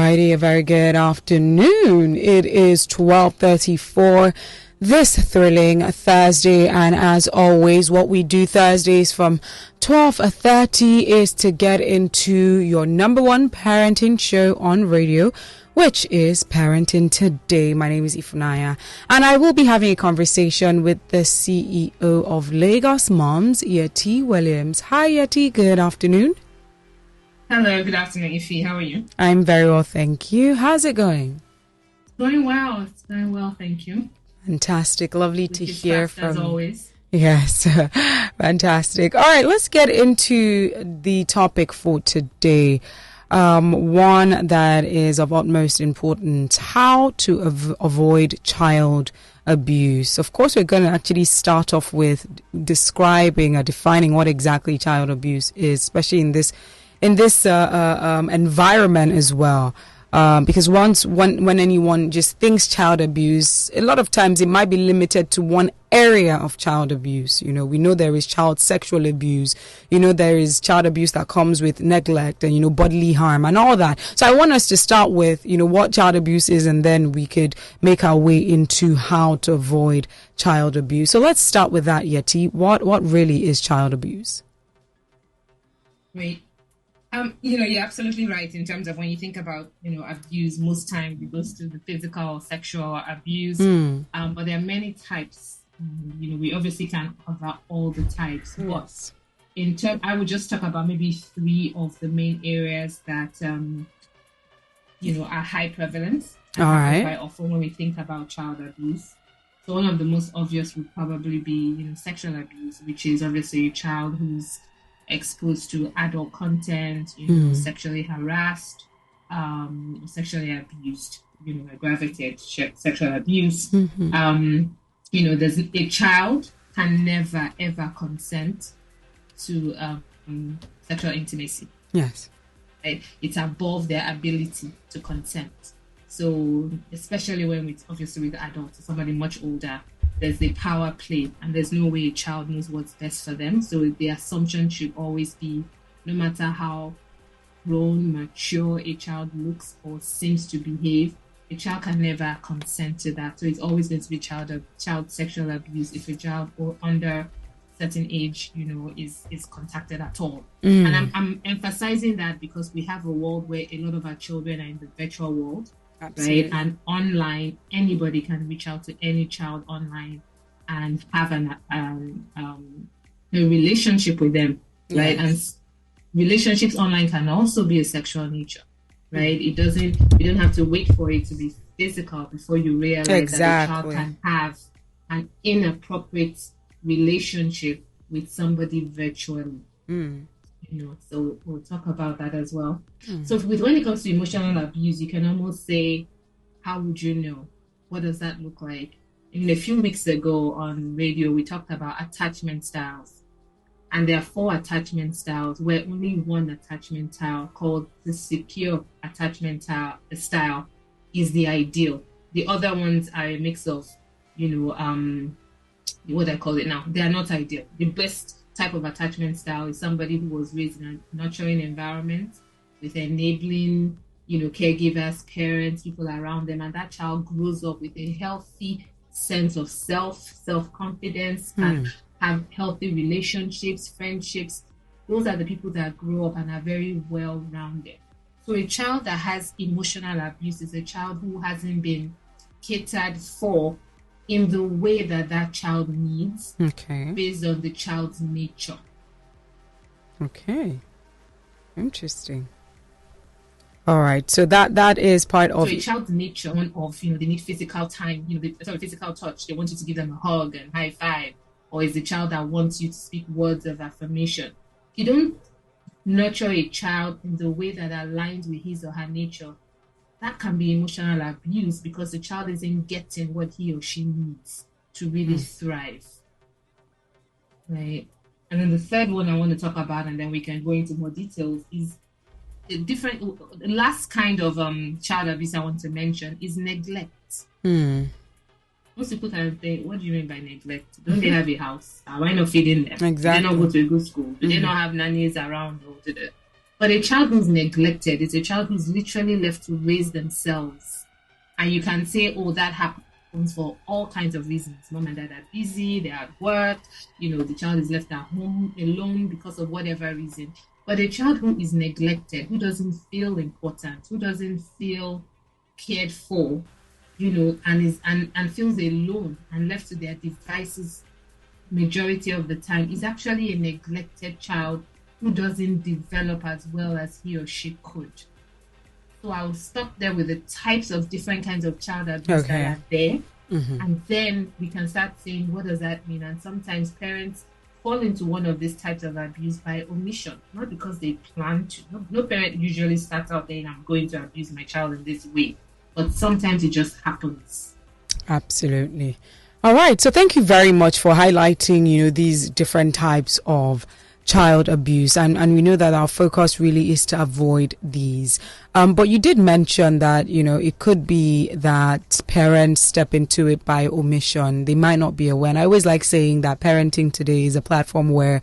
righty, a very good afternoon. It is 12:34 this thrilling Thursday, and as always, what we do Thursdays from 12:30 is to get into your number one parenting show on radio, which is Parenting Today. My name is Ifunaya, and I will be having a conversation with the CEO of Lagos Moms, Yetty Williams. Hi, Yetty. Good afternoon. Hello, good afternoon, Ify. How are you? I'm very well, thank you. How's it going? It's going well. It's going well, thank you. Fantastic. Lovely to hear from as always. Yes, fantastic. All right, let's get into the topic for today. One that is of utmost importance: how to avoid child abuse. Of course, we're going to actually start off with describing or defining what exactly child abuse is, especially in this environment as well. Because when anyone just thinks child abuse, a lot of times it might be limited to one area of child abuse. You know, we know there is child sexual abuse. You know, there is child abuse that comes with neglect and, you know, bodily harm and all that. So I want us to start with, you know, what child abuse is, and then we could make our way into how to avoid child abuse. So let's start with that, Yetty. What really is child abuse? Great. You're absolutely right in terms of when you think about, abuse, most times it goes to the physical or sexual abuse. But there are many types. We obviously can't cover all the types. Yes. But I would just talk about maybe three of the main areas that, are high prevalence. All right. Quite often when we think about child abuse. So one of the most obvious would probably be, sexual abuse, which is obviously a child who's exposed to adult content, sexually harassed, sexually abused, aggravated sexual abuse. There's a child can never ever consent to sexual intimacy. Yes. It's above their ability to consent. So especially when it's obviously with adults, somebody much older, there's a power play, and there's no way a child knows what's best for them. So the assumption should always be, no matter how grown, mature a child looks or seems to behave, a child can never consent to that. So it's always going to be child sexual abuse if a child or under a certain age, is contacted at all. And I'm emphasizing that because we have a world where a lot of our children are in the virtual world. Absolutely. Right, and online, anybody can reach out to any child online and have a relationship with them, right? And relationships online can also be a sexual nature, right? You don't have to wait for it to be physical before you realize that a child can have an inappropriate relationship with somebody virtually. So we'll talk about that as well. So when it comes to emotional abuse, you can almost say, how would you know? What does that look like? A few weeks ago on radio, we talked about attachment styles. And there are 4 attachment styles, where only one attachment style, called the secure attachment style, is the ideal. The other ones are a mix of, what I call it now. They are not ideal. The best type of attachment style is somebody who was raised in a nurturing environment with enabling, caregivers, parents, people around them, and that child grows up with a healthy sense of self-confidence, and have healthy relationships, friendships. Those are the people that grow up and are very well-rounded. So a child that has emotional abuse is a child who hasn't been catered for in the way that child needs, based on the child's nature. Okay. Interesting. All right. So that is part of... So a child's nature, one of, they need physical time, physical touch. They want you to give them a hug and high five. Or is the child that wants you to speak words of affirmation. You don't nurture a child in the way that aligns with his or her nature. That can be emotional abuse, because the child isn't getting what he or she needs to really thrive. Right? And then the third one I want to talk about, and then we can go into more details, is the last kind of child abuse I want to mention is neglect. Most people can think, what do you mean by neglect? Don't they have a house? Why not feeding them? Exactly. Do they not go to a good school? Do they not have nannies around? But a child who's neglected is a child who's literally left to raise themselves. And you can say, oh, that happens for all kinds of reasons. Mom and dad are busy, they're at work, the child is left at home alone because of whatever reason. But a child who is neglected, who doesn't feel important, who doesn't feel cared for, and feels alone and left to their devices majority of the time, is actually a neglected child who doesn't develop as well as he or she could. So I'll stop there with the types of different kinds of child abuse that are there. Mm-hmm. And then we can start saying, what does that mean? And sometimes parents fall into one of these types of abuse by omission, not because they plan to. No parent usually starts out saying, I'm going to abuse my child in this way. But sometimes it just happens. Absolutely. All right. So thank you very much for highlighting, these different types of child abuse. And we know that our focus really is to avoid these. But you did mention that, it could be that parents step into it by omission. They might not be aware. And I always like saying that parenting today is a platform where,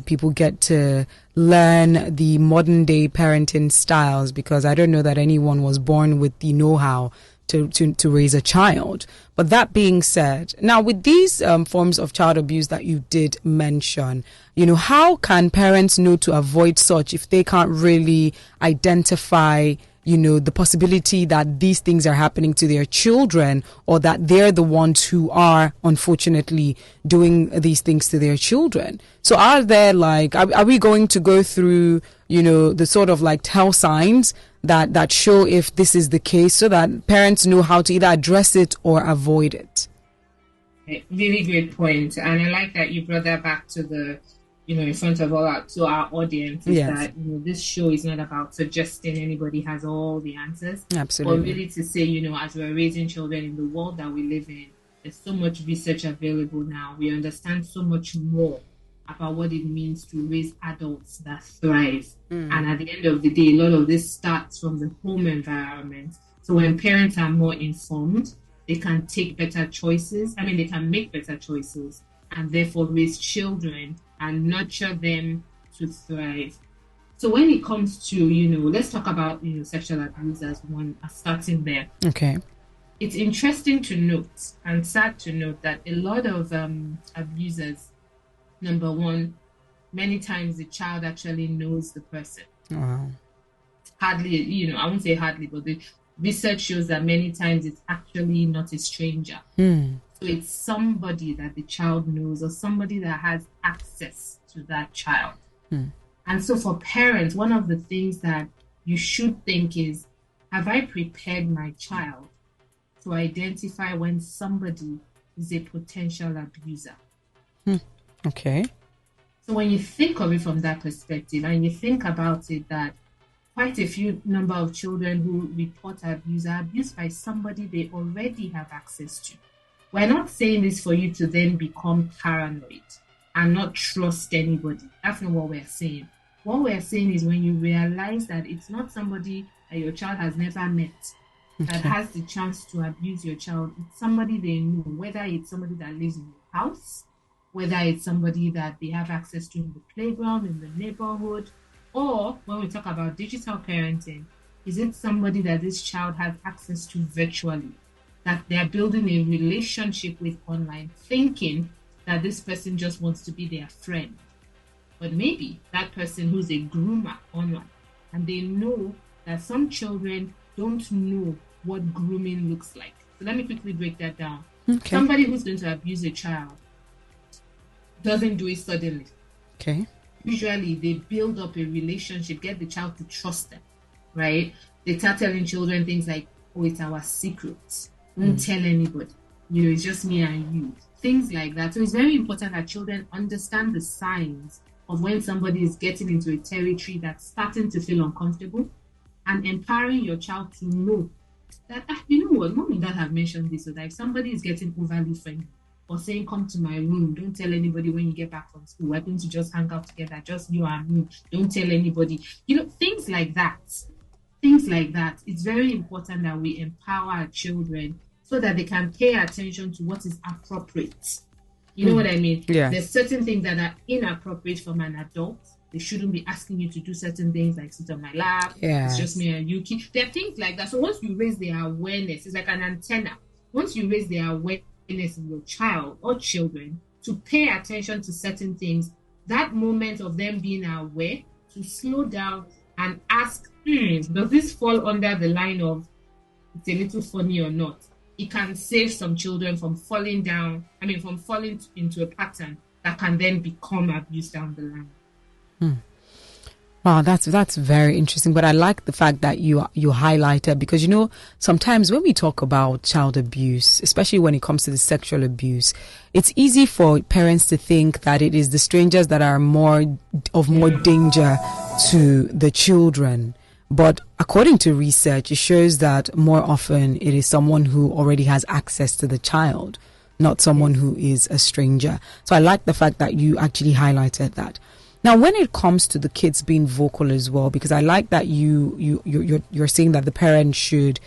people get to learn the modern day parenting styles, because I don't know that anyone was born with the know-how to raise a child. But that being said, now with these forms of child abuse that you did mention, how can parents know to avoid such if they can't really identify, the possibility that these things are happening to their children, or that they're the ones who are unfortunately doing these things to their children? So are there are we going to go through, the sort of tell signs that show if this is the case, so that parents know how to either address it or avoid it? Really great point. And I like that you brought that back to the, in front of our audience, is yes. that, this show is not about suggesting anybody has all the answers. Absolutely. But really to say, as we're raising children in the world that we live in, there's so much research available now. We understand so much more about what it means to raise adults that thrive. And at the end of the day, a lot of this starts from the home environment. So when parents are more informed, they can take better choices. They can make better choices, and therefore raise children and nurture them to thrive. So when it comes to, let's talk about, sexual abuse as starting there. Okay. It's interesting to note and sad to note that a lot of abusers, number one, many times the child actually knows the person. Wow. Hardly, I won't say hardly, but the research shows that many times it's actually not a stranger. So it's somebody that the child knows, or somebody that has access to that child. And so for parents, one of the things that you should think is, have I prepared my child to identify when somebody is a potential abuser? Okay. So when you think of it from that perspective, and you think about it, that quite a few number of children who report abuse are abused by somebody they already have access to. We're not saying this for you to then become paranoid and not trust anybody. That's not what we're saying. What we're saying is, when you realize that it's not somebody that your child has never met that has the chance to abuse your child, it's somebody they know, whether it's somebody that lives in your house, whether it's somebody that they have access to in the playground, in the neighborhood, or when we talk about digital parenting, is it somebody that this child has access to virtually, that they're building a relationship with online, thinking that this person just wants to be their friend. But maybe that person who's a groomer online, and they know that some children don't know what grooming looks like. So let me quickly break that down. Okay. Somebody who's going to abuse a child doesn't do it suddenly. Okay. Usually they build up a relationship, get the child to trust them, right? They start telling children things like, oh, it's our secret. Don't tell anybody. It's just me and you. Things like that. So it's very important that children understand the signs of when somebody is getting into a territory that's starting to feel uncomfortable, and empowering your child to know that, mom and dad have mentioned this, so that if somebody is getting overly friendly, or saying, come to my room, don't tell anybody when you get back from school, we're going to just hang out together, just you and me, don't tell anybody. Things like that. It's very important that we empower our children so that they can pay attention to what is appropriate. You know what I mean? Yeah. There's certain things that are inappropriate from an adult, They shouldn't be asking you to do certain things like sit on my lap. Yes. It's just me and you. There are things like that. So once you raise their awareness, it's like an antenna. Once you raise their awareness in your child or children to pay attention to certain things, that moment of them being aware to slow down and ask, does this fall under the line of it's a little funny or not? It can save some children from falling into a pattern that can then become abuse down the line. Wow, that's very interesting. But I like the fact that you highlighted, because sometimes when we talk about child abuse, especially when it comes to the sexual abuse, it's easy for parents to think that it is the strangers that are more danger to the children. But according to research, it shows that more often it is someone who already has access to the child, not someone who is a stranger. So I like the fact that you actually highlighted that. Now, when it comes to the kids being vocal as well, because I like that you're saying that the parents should,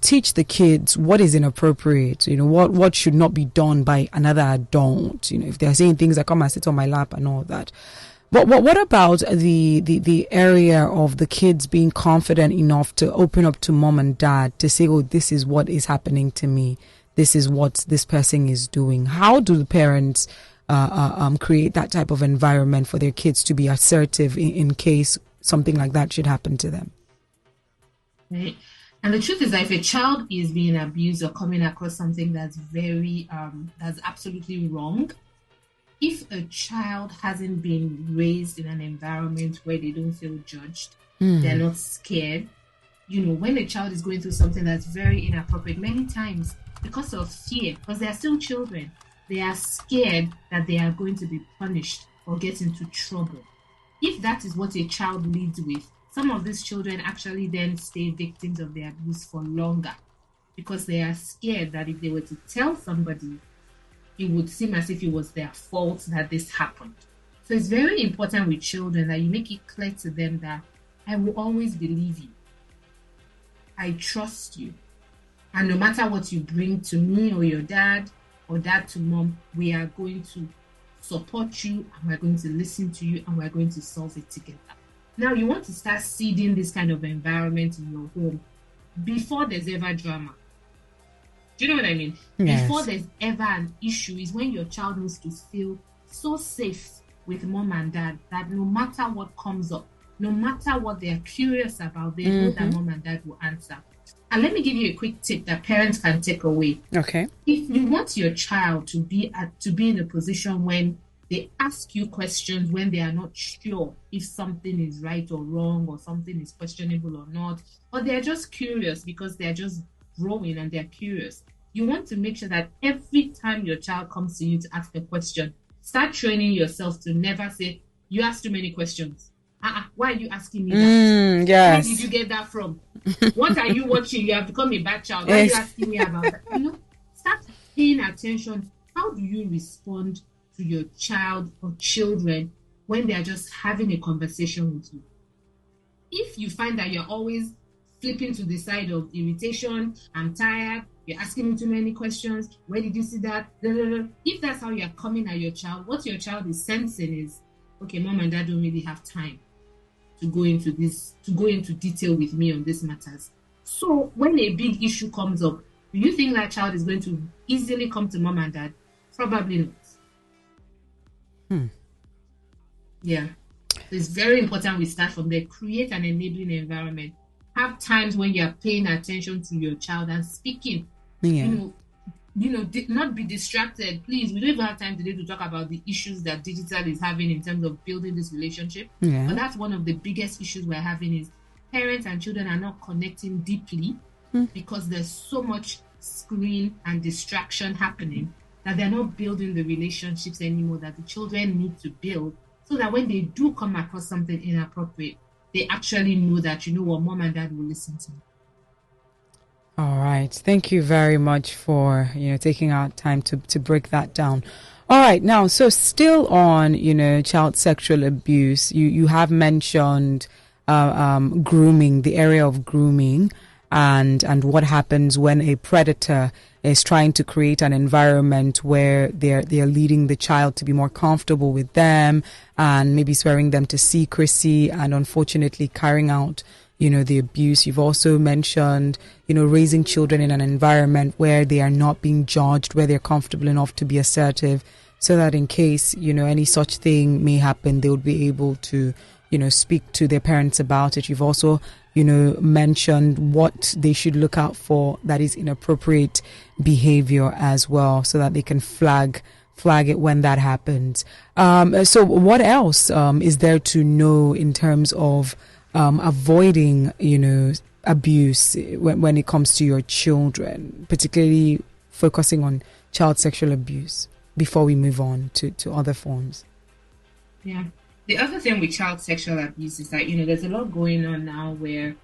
teach the kids what is inappropriate, what should not be done by another adult, if they're saying things like, come and sit on my lap and all that. But what about the area of the kids being confident enough to open up to mom and dad to say, oh, this is what is happening to me. This is what this person is doing. How do the parents create that type of environment for their kids to be assertive in case something like that should happen to them? Right. And the truth is that if a child is being abused or coming across something that's that's absolutely wrong, if a child hasn't been raised in an environment where they don't feel judged, they're not scared, when a child is going through something that's very inappropriate, many times because of fear, because they are still children, they are scared that they are going to be punished or get into trouble. If that is what a child leads with, some of these children actually then stay victims of the abuse for longer because they are scared that if they were to tell somebody, it would seem as if it was their fault that this happened. So it's very important with children that you make it clear to them that I will always believe you. I trust you. And no matter what you bring to me or your dad or dad to mom, we are going to support you and we're going to listen to you and we're going to solve it together. Now you want to start seeding this kind of environment in your home before there's ever drama. Do you know what I mean? Yes. Before there's ever an issue is when your child needs to feel so safe with mom and dad that no matter what comes up, no matter what they're curious about, they know that mom and dad will answer. And let me give you a quick tip that parents can take away. Okay. If you want your child to be in a position when they ask you questions when they are not sure if something is right or wrong or something is questionable or not, or they're just curious because they're just growing and they're curious, you want to make sure that every time your child comes to you to ask a question, start training yourself to never say, you ask too many questions. Why are you asking me that? Yes. Where did you get that from? What are you watching? You have become a bad child. Why are you asking me about that? Start paying attention. How do you respond to your child or children when they are just having a conversation with you? If you find that you're always flipping to the side of irritation, I'm tired, you're asking me too many questions, where did you see that? If that's how you're coming at your child, what your child is sensing is, okay, mom and dad don't really have time to go into detail with me on these matters. So when a big issue comes up, do you think that child is going to easily come to mom and dad? Probably not. Yeah. So it's very important we start from there. Create an enabling environment. Have times when you're paying attention to your child and speaking. Yeah. Not be distracted. Please, we don't even have time today to talk about the issues that digital is having in terms of building this relationship. Yeah. But that's one of the biggest issues we're having is parents and children are not connecting deeply because there's so much screen and distraction happening that they're not building the relationships anymore that the children need to build so that when they do come across something inappropriate, they actually know that, mom and dad will listen to me. All right. Thank you very much for, taking our time to break that down. All right. Now, so still on, child sexual abuse, you have mentioned grooming, the area of grooming. and what happens when a predator is trying to create an environment where they're leading the child to be more comfortable with them and maybe swearing them to secrecy and unfortunately carrying out, the abuse. You've also mentioned, raising children in an environment where they are not being judged, where they're comfortable enough to be assertive, so that in case, any such thing may happen, they would be able to, speak to their parents about it. You've also, mentioned what they should look out for that is inappropriate behavior as well, so that they can flag it when that happens. So what else is there to know in terms of avoiding, abuse when it comes to your children, particularly focusing on child sexual abuse, before we move on to other forms? Yeah. The other thing with child sexual abuse is that, there's a lot going on now where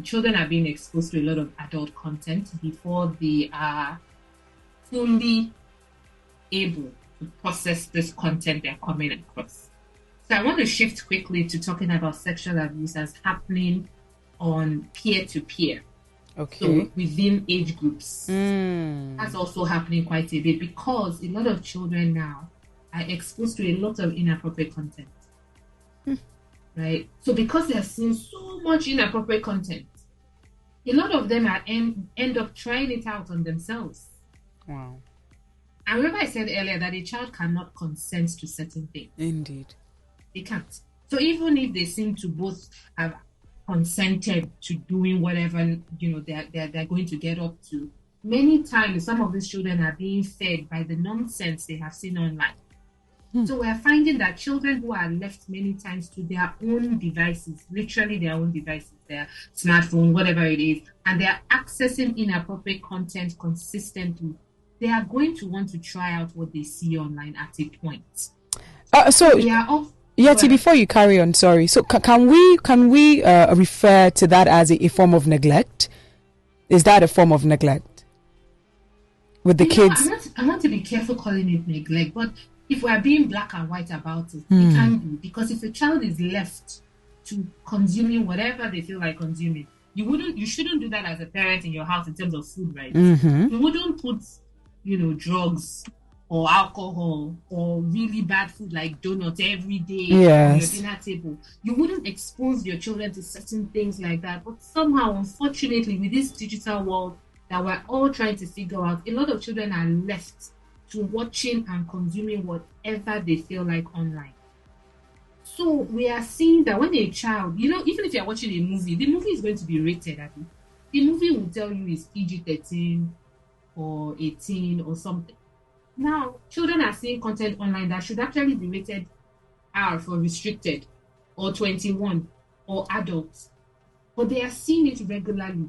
children are being exposed to a lot of adult content before they are fully able to process this content they're coming across. So I want to shift quickly to talking about sexual abuse as happening on peer-to-peer. Okay. So within age groups. That's also happening quite a bit because a lot of children now are exposed to a lot of inappropriate content. Right? So because they're seeing so much inappropriate content, a lot of them are end up trying it out on themselves. Wow. I remember I said earlier that a child cannot consent to certain things. Indeed. They can't. So even if they seem to both have consented to doing whatever, they're going to get up to, many times some of these children are being fed by the nonsense they have seen online. So we're finding that children who are left many times to their own devices, literally their own devices, their smartphone, whatever it is, and they're accessing inappropriate content consistently, they are going to want to try out what they see online at a point. Yetty, before you carry on, sorry. So can we refer to that as a form of neglect? Is that a form of neglect with the kids? I want to be careful calling it neglect, but if we are being black and white about it, it can be. Because if a child is left to consuming whatever they feel like consuming, you shouldn't do that as a parent in your house in terms of food, right? You wouldn't put, drugs or alcohol or really bad food like donuts every day on your dinner table. You wouldn't expose your children to certain things like that. But somehow, unfortunately, with this digital world that we're all trying to figure out, a lot of children are left to watching and consuming whatever they feel like online. So we are seeing that when a child, even if you're watching a movie, the movie is going to be rated at it. The movie will tell you it's PG-13 or 18 or something. Now, children are seeing content online that should actually be rated R for restricted or 21 or adults. But they are seeing it regularly,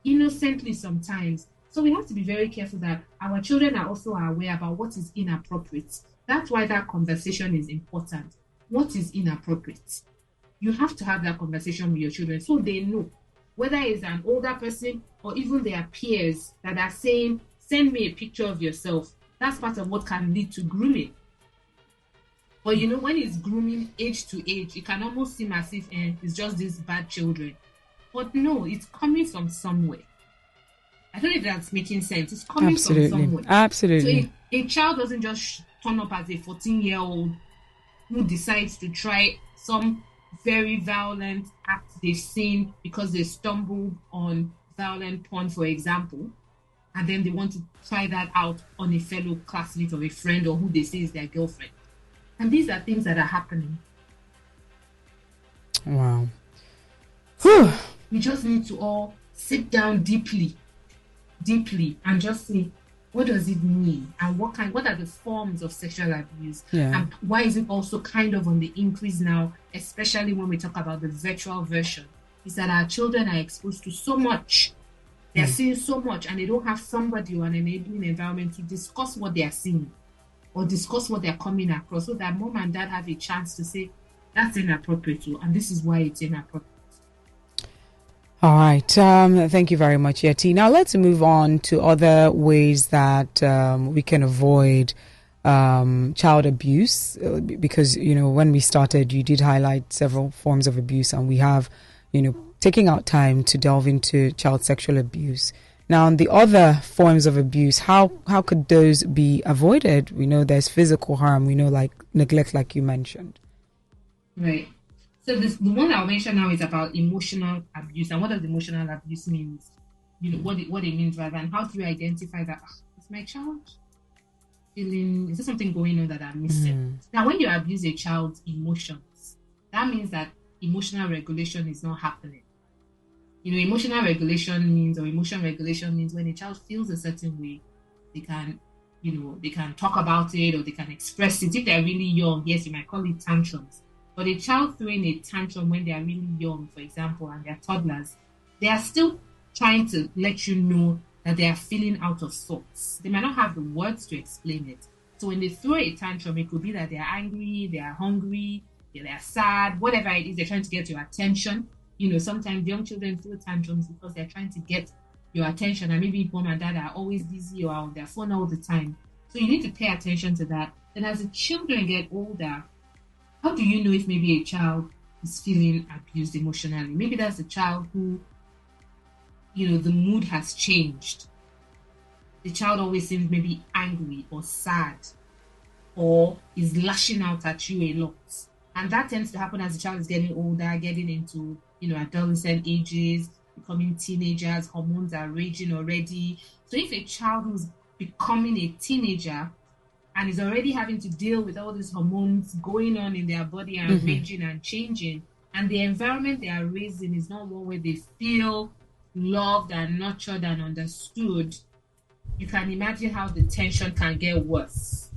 innocently sometimes. So we have to be very careful that our children are also aware about what is inappropriate. That's why that conversation is important. What is inappropriate? You have to have that conversation with your children so they know whether it's an older person or even their peers that are saying, send me a picture of yourself. That's part of what can lead to grooming. But when it's grooming age to age, it can almost seem as if it's just these bad children. But no, it's coming from somewhere. I don't know if that's making sense. It's coming from somewhere. Absolutely. So a child doesn't just turn up as a 14-year-old who decides to try some very violent act they've seen because they stumbled on violent porn, for example, and then they want to try that out on a fellow classmate or a friend or who they say is their girlfriend. And these are things that are happening. Wow. So we just need to all sit down deeply and just say, what does it mean? And what are the forms of sexual abuse? Yeah. And why is it also kind of on the increase now, especially when we talk about the virtual version? Is that our children are exposed to so much. They're seeing so much and they don't have somebody or an enabling environment to discuss what they are seeing or discuss what they're coming across so that mom and dad have a chance to say, that's inappropriate too, and this is why it's inappropriate. All right. Thank you very much, Yetty. Now let's move on to other ways that we can avoid child abuse, because when we started, you did highlight several forms of abuse, and we have taking out time to delve into child sexual abuse. Now, the other forms of abuse, how could those be avoided? We know there's physical harm. We know like neglect, like you mentioned. Right. So the one I'll mention now is about emotional abuse. And what does emotional abuse means? What it means rather, and how do you identify that? Is my child feeling? Is there something going on that I'm missing? Now, when you abuse a child's emotions, that means that emotional regulation is not happening. Emotional regulation means, or emotion regulation means when a child feels a certain way, they can, they can talk about it or they can express it. If they're really young, yes, you might call it tantrums. But a child throwing a tantrum when they are really young, for example, and they're toddlers, they are still trying to let you know that they are feeling out of sorts. They might not have the words to explain it. So when they throw a tantrum, it could be that they are angry, they are hungry, they are sad, whatever it is, they're trying to get your attention. Sometimes young children throw tantrums because they're trying to get your attention, and maybe mom and dad are always busy or on their phone all the time. So you need to pay attention to that. Then as the children get older, how do you know if maybe a child is feeling abused emotionally? Maybe that's a child who, the mood has changed. The child always seems maybe angry or sad or is lashing out at you a lot. And that tends to happen as the child is getting older, getting into, adolescent ages, becoming teenagers, hormones are raging already. So if a child who's becoming a teenager and is already having to deal with all these hormones going on in their body and raging and changing, and the environment they are raised in is not one where they feel loved and nurtured and understood, you can imagine how the tension can get worse.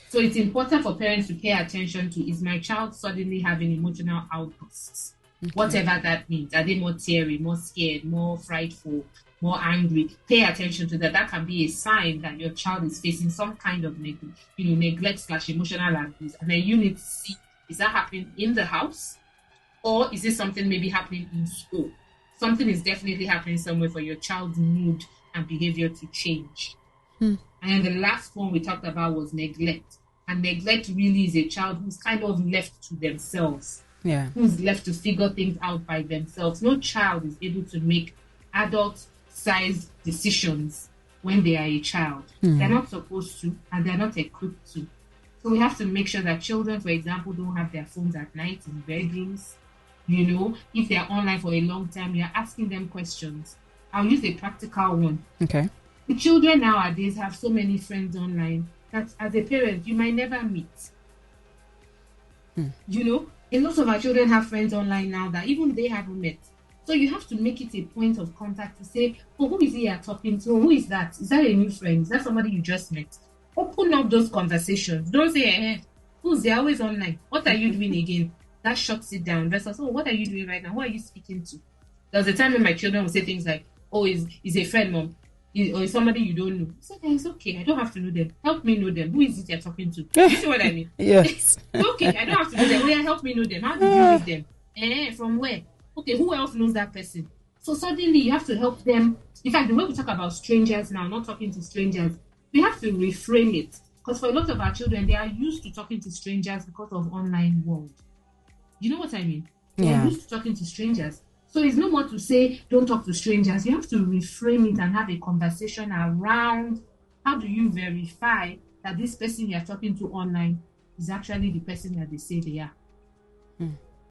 So it's important for parents to pay attention to, is my child suddenly having emotional outbursts? Okay. Whatever that means. Are they more teary, more scared, more frightful, more angry? Pay attention to that. That can be a sign that your child is facing some kind of neglect/emotional abuse. And then you need to see, is that happening in the house? Or is it something maybe happening in school? Something is definitely happening somewhere for your child's mood and behavior to change. And then the last one we talked about was neglect. And neglect really is a child who's kind of left to themselves. Yeah. Who's left to figure things out by themselves. No child is able to make adult-sized decisions when they are a child. They're not supposed to, and they're not equipped to. So we have to make sure that children, for example, don't have their phones at night in bedrooms. If they're online for a long time, you're asking them questions. I'll use a practical one. Okay. The children nowadays have so many friends online that as a parent, you might never meet. A lot of our children have friends online now that even they haven't met. So you have to make it a point of contact to say, who is he you're talking to? Who is that? Is that a new friend? Is that somebody you just met? Open up those conversations. Don't say, who's there? Always online. What are you doing again? That shuts it down. Versus, what are you doing right now? Who are you speaking to? There was a time when my children would say things like, is a friend, mom. Or somebody you don't know. So it's okay. I don't have to know them. Help me know them. Who is it you're talking to? You see what I mean? Yes. Okay, I don't have to know them. Help me know them. How did you meet them? From where? Okay, who else knows that person? So suddenly you have to help them. In fact, the way we talk about strangers now, not talking to strangers, we have to reframe it. Because for a lot of our children, they are used to talking to strangers because of online world. You know what I mean? They're used to talking to strangers. So it's no more to say, don't talk to strangers. You have to reframe it and have a conversation around how do you verify that this person you're talking to online is actually the person that they say they are.